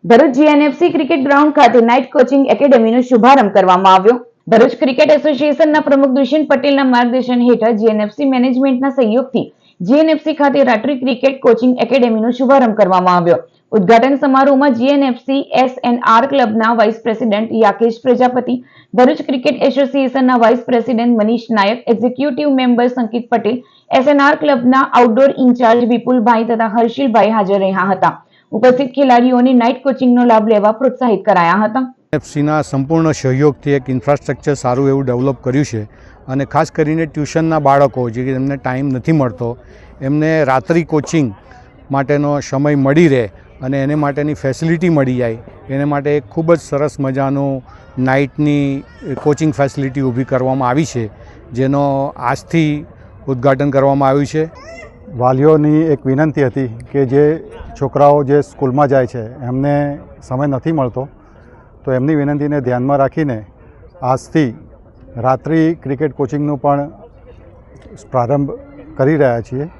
Bharuch GNFC cricket ground ખાતે night coaching એકેડેમીનો શુભારંભ કરવામાં આવ્યો। ભરૂચ ક્રિકેટ એસોસિએશનના પ્રમુખ દુષ્યંત પટેલના માર્ગદર્શન હેઠળ જીએનએફસી મેનેજમેન્ટના સહયોગથી જીએનએફસી ખાતે રાત્રિ ક્રિકેટ કોચિંગ એકેડેમીનો શુભારંભ કરવામાં આવ્યો। ઉદ્ઘાટન સમારોહમાં જીએનએફસી એસએનઆર ક્લબના vice president Yakesh Prajapati, Bharuch cricket એસોસિએશનના vice president Manish Nayak, executive member Sankit Patel, SNR ક્લબના આઉટડોર ઇન્ચાર્જ વિપુલભાઈ તથા હર્ષિલભાઈ હાજર રહ્યા હતા। ઉપસ્થિત ખેલાડીઓને નાઇટ કોચિંગનો લાભ લેવા પ્રોત્સાહિત કરાયા હતા। એફસીના સંપૂર્ણ સહયોગથી એક ઇન્ફ્રાસ્ટ્રક્ચર સારું એવું ડેવલપ કર્યું છે અને ખાસ કરીને ટ્યુશનના બાળકો જે એમને ટાઈમ નથી મળતો એમને રાત્રિ કોચિંગ માટેનો સમય મળી રહે અને એને માટેની ફેસિલિટી મળી જાય એને માટે એક ખૂબ જ સરસ મજાનું નાઇટની કોચિંગ ફેસિલિટી ઊભી કરવામાં આવી છે, જેનો આજથી ઉદ્ઘાટન કરવામાં આવ્યું છે। વાલીઓની એક વિનંતી હતી કે જે છોકરાઓ જે સ્કૂલમાં જાય છે એમને સમય નથી મળતો, તો એમની વિનંતીને ધ્યાનમાં રાખીને આજથી રાત્રિ ક્રિકેટ કોચિંગનું પણ પ્રારંભ કરી રહ્યા છીએ।